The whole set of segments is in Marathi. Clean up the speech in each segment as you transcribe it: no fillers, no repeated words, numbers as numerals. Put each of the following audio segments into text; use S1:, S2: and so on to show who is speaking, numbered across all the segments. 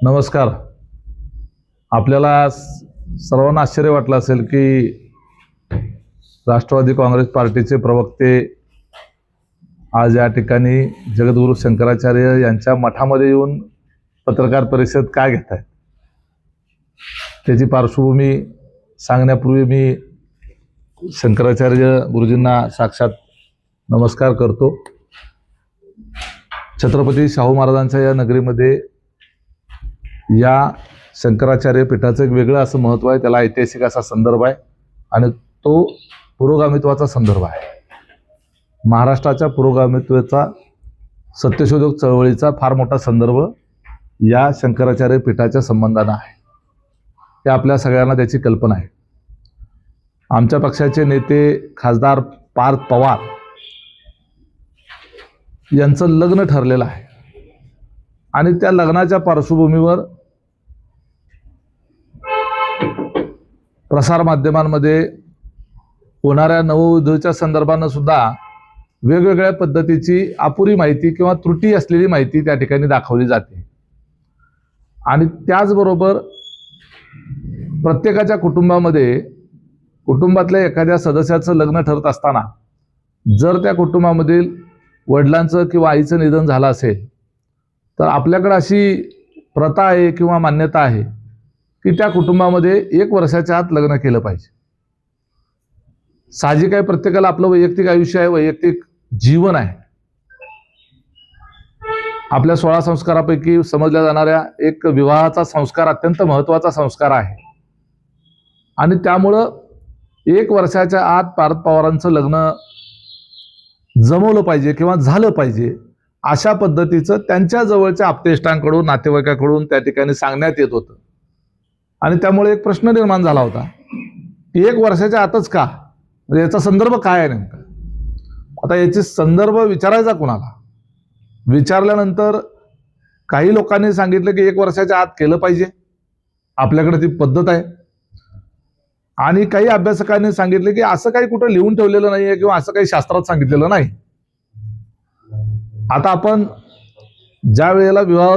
S1: नमस्कार. आपल्याला सर्वांना आश्चर्य वाटलं असेल की राष्ट्रवादी काँग्रेस पार्टीचे प्रवक्ते आज या ठिकाणी जगद्गुरू शंकराचार्य यांच्या मठामध्ये येऊन पत्रकार परिषद काय घेत आहेत. त्याची पार्श्वभूमी सांगण्यापूर्वी मी शंकराचार्य गुरुजींना साक्षात नमस्कार करतो. छत्रपती शाहू महाराजांच्या या नगरीमध्ये या शंकराचार्य पीठाचं एक वेगळं असं महत्त्व आहे. त्याला ऐतिहासिक असा संदर्भ आहे आणि तो पुरोगामित्वाचा संदर्भ आहे. महाराष्ट्राच्या पुरोगामित्वाचा सत्यशोधक चळवळीचा फार मोठा संदर्भ या शंकराचार्य पीठाच्या संबंधानं आहे. हे आपल्या सगळ्यांना त्याची कल्पना आहे. आमच्या पक्षाचे नेते खासदार पार्थ पवार यांचं लग्न ठरलेलं आहे आणि त्या लग्नाच्या पार्श्वभूमीवर प्रसारमाध्यमांमध्ये होणाऱ्या नववधूच्या संदर्भानं सुद्धा वेगवेगळ्या पद्धतीची अपुरी माहिती किंवा त्रुटी असलेली माहिती त्या ठिकाणी दाखवली जाते. आणि त्याचबरोबर प्रत्येकाच्या कुटुंबामध्ये कुटुंबातल्या एखाद्या सदस्याचं लग्न ठरत असताना जर त्या कुटुंबामधील वडिलांचं किंवा आईचं निधन झालं असेल तर आपल्याकडे अशी प्रथा आहे किंवा मान्यता आहे की त्या कुटुंबामध्ये 1 वर्षाच्या आत लग्न केलं पाहिजे. साहजिक आहे, प्रत्येकाला आपलं वैयक्तिक आयुष्य आहे, वैयक्तिक जीवन आहे. आपल्या 16 संस्कारापैकी समजल्या जाणाऱ्या एक विवाहाचा संस्कार अत्यंत महत्त्वाचा संस्कार आहे आणि त्यामुळं 1 वर्षाच्या आत पार्थ पवारांचं लग्न जमवलं पाहिजे किंवा झालं पाहिजे अशा पद्धतीचं त्यांच्या जवळच्या आप्तेष्टांकडून नातेवाईकाकडून त्या ठिकाणी सांगण्यात येत होतं. आणि त्यामुळे एक प्रश्न निर्माण झाला होता की 1 वर्षाच्या आतच का, म्हणजे याचा संदर्भ काय आहे नेमका. आता याची संदर्भ विचारायचा कुणाला. विचारल्यानंतर काही लोकांनी सांगितलं की 1 वर्षाच्या आत केलं पाहिजे, आपल्याकडे ती पद्धत आहे. आणि काही अभ्यासकांनी सांगितले की असं काही कुठं लिहून ठेवलेलं नाही आहे किंवा असं काही शास्त्रात सांगितलेलं नाही. आता आपण ज्या वेळेला विवाह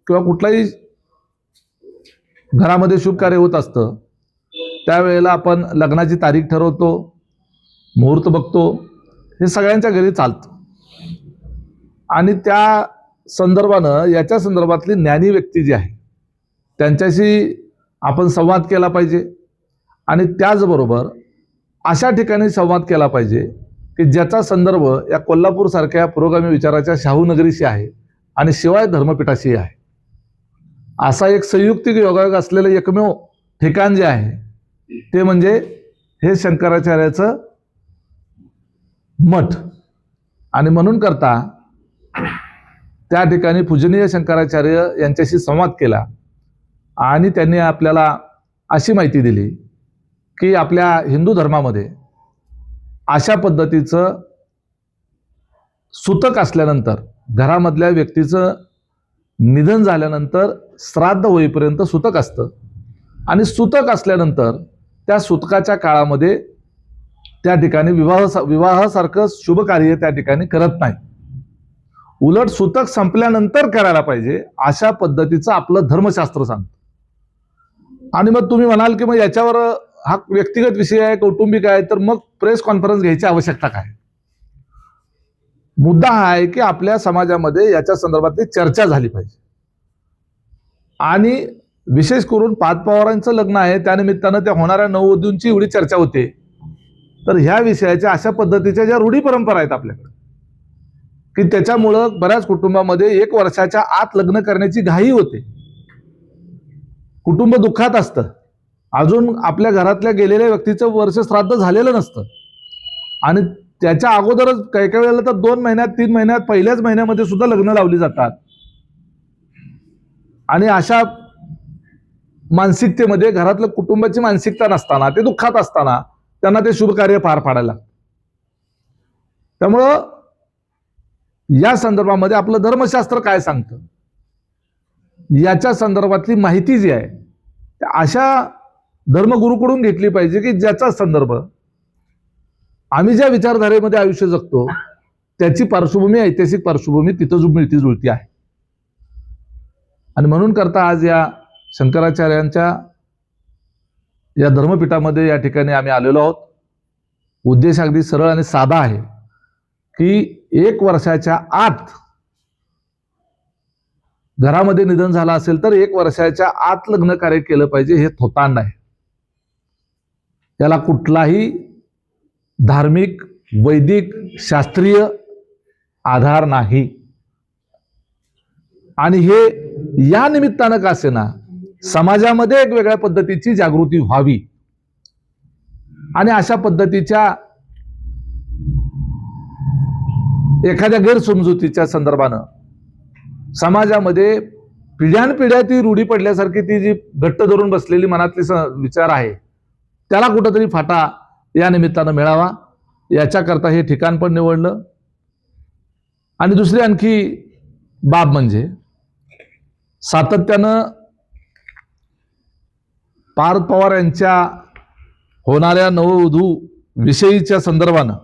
S1: किंवा कुठलाही घरामध्ये शुभ कार्य होत असतं त्यावेळेला आपण लग्नाची तारीख ठरवतो, मुहूर्त बघतो, हे सगळ्यांच्या घरी चालतं. आणि त्या संदर्भानं याच्या संदर्भातली ज्ञानी व्यक्ती जी आहे त्यांच्याशी आपण संवाद केला पाहिजे आणि त्याचबरोबर अशा ठिकाणी संवाद केला पाहिजे की ज्याचा संदर्भ या कोल्हापूरसारख्या पुरोगामी विचाराच्या शाहू नगरीशी आहे आणि शिवाय धर्मपीठाशी आहे. असा एक संयुक्तिक योगायोग असलेलं एकमेव ठिकाण जे आहे ते म्हणजे हे शंकराचार्याचं मठ. आणि म्हणून करता त्या ठिकाणी पूजनीय शंकराचार्य यांच्याशी संवाद केला आणि त्यांनी आपल्याला अशी माहिती दिली की आपल्या हिंदू धर्मामध्ये अशा पद्धतीचं सूतक असल्यानंतर, घरामधल्या व्यक्तीचं निधन झाल्यानंतर श्राद्ध होईपर्यंत सूतक असतं आणि सूतक असल्यानंतर त्या सूतकाच्या काळामध्ये त्या ठिकाणी विवाहासारखं शुभ कार्य त्या ठिकाणी करत नाही. उलट सूतक संपल्यानंतर करायला पाहिजे अशा पद्धतीचं आपलं धर्मशास्त्र सांगतं. आणि मग तुम्ही म्हणाल की मग याच्यावर हा व्यक्तिगत विषय आहे, कौटुंबिक आहे, तर मग प्रेस कॉन्फरन्स घ्यायची आवश्यकता काय. मुद्दा हा आहे की आपल्या समाजामध्ये याच्या संदर्भातली चर्चा झाली पाहिजे. आणि विशेष करून पार्थ पवारांचं लग्न आहे त्यानिमित्तानं त्या होणाऱ्या नववधूंची एवढी चर्चा होते. तर ह्या विषयाच्या अशा पद्धतीच्या ज्या रूढी परंपरा आहेत आपल्याकडे की त्याच्यामुळं बऱ्याच कुटुंबामध्ये 1 वर्षाच्या आत लग्न करण्याची घाई होते. कुटुंब दुःखात असतं, अजून आपल्या घरातल्या गेलेल्या व्यक्तीचं वर्ष श्राद्ध झालेलं नसतं आणि त्याच्या अगोदरच काही काही वेळेला तर 2 महिन्यात 3 महिन्यात पहिल्याच महिन्यामध्ये सुद्धा लग्न लावली जातात. आणि अशा मानसिकतेमध्ये घरातल्या कुटुंबाची मानसिकता नसताना, ते दुःखात असताना त्यांना ते शुभ कार्य पार पाडायला लागतं. त्यामुळं या संदर्भामध्ये आपलं धर्मशास्त्र काय सांगतं याच्या संदर्भातली माहिती जी आहे अशा धर्मगुरूकडून घेतली पाहिजे की ज्याचा संदर्भ आम्ही ज्या विचारधारेमध्ये आयुष्य जगतो त्याची पार्श्वभूमी, ऐतिहासिक पार्श्वभूमी तिथं मिळती जुळती आहे. आणि म्हणून करता आज या शंकराचार्यांच्या या धर्मपीठामध्ये या ठिकाणी आम्ही आलेलो आहोत. उद्देश अगदी सरळ आणि साधा आहे की 1 वर्षाच्या आत घरामध्ये निधन झालं असेल तर 1 वर्षाच्या आत लग्न कार्य केलं पाहिजे. हे थोतांड आहे. त्याला कुठलाही धार्मिक, वैदिक, शास्त्रीय आधार नाही. आणि हे या निमित्तानं का असेना समाजामध्ये एक वेगळ्या पद्धतीची जागृती व्हावी आणि अशा पद्धतीच्या एखाद्या गैरसमजुतीच्या संदर्भानं समाजामध्ये पिढ्यानपिढ्या ती रूढी पडल्यासारखी ती जी घट्ट धरून बसलेली मनातली विचार आहे त्याला कुठंतरी फाटा या निमित्तानं मिळावा याच्याकरता हे ठिकाण पण निवडलं. आणि दुसरी आणखी बाब म्हणजे सातत्यानं पार्थ पवार यांच्या होणाऱ्या नववधू विषयीच्या संदर्भानं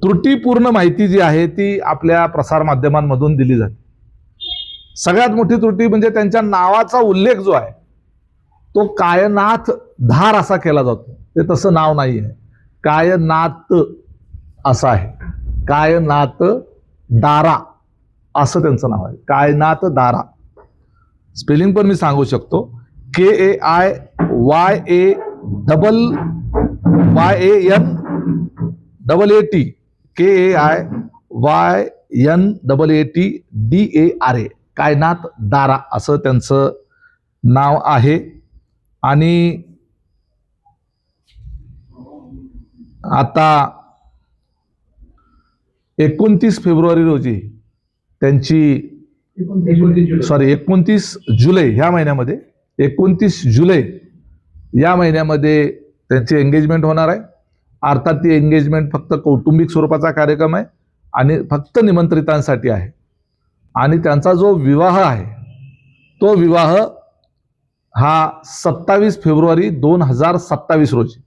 S1: त्रुटीपूर्ण माहिती जी आहे ती आपल्या प्रसारमाध्यमांमधून दिली जाते. सगळ्यात मोठी त्रुटी म्हणजे त्यांच्या नावाचा उल्लेख जो आहे तो कायनाथ धार असा केला जातो. ते तसं नाव नाही आहे. कायनाथ असं आहे. कायनाथ दारा असं त्यांचं नाव आहे. कायनाथ दारा. स्पेलिंग पण मी सांगू शकतो. KAIYANAAT KAIYANAATDARA कायनाथ दारा असं त्यांचं नाव आहे. आणि आता 29 फेब्रुवारी रोजी त्यांची 29 जुलै ह्या महिन्यामध्ये 29 जुलै या महिन्यामध्ये त्यांची एंगेजमेंट होणार आहे. अर्थात ती एंगेजमेंट फक्त कौटुंबिक स्वरूपाचा कार्यक्रम आहे आणि फक्त निमंत्रितांसाठी आहे. आणि त्यांचा जो विवाह आहे तो विवाह हा 27 फेब्रुवारी 2027 रोजी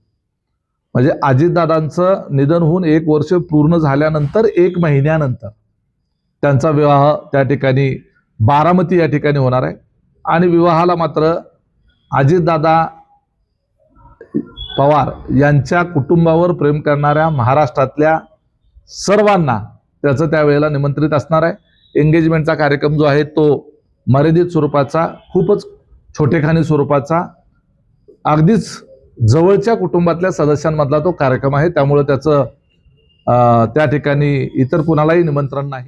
S1: म्हणजे अजितदादांचं निधन होऊन 1 वर्ष पूर्ण झाल्यानंतर 1 महिन्यानंतर त्यांचा विवाह त्या ठिकाणी बारामती या ठिकाणी होणार आहे. आणि विवाहाला मात्र अजितदादा पवार यांच्या कुटुंबावर प्रेम करणाऱ्या महाराष्ट्रातल्या सर्वांना त्याचं त्यावेळेला निमंत्रित असणार आहे. एंगेजमेंटचा कार्यक्रम जो आहे तो मर्यादित स्वरूपाचा, खूपच छोटेखानी स्वरूपाचा, अगदीच जवळच्या कुटुंबातल्या सदस्यांमधला तो कार्यक्रम आहे. त्यामुळे त्याचं त्या ठिकाणी इतर कुणालाही निमंत्रण नाही.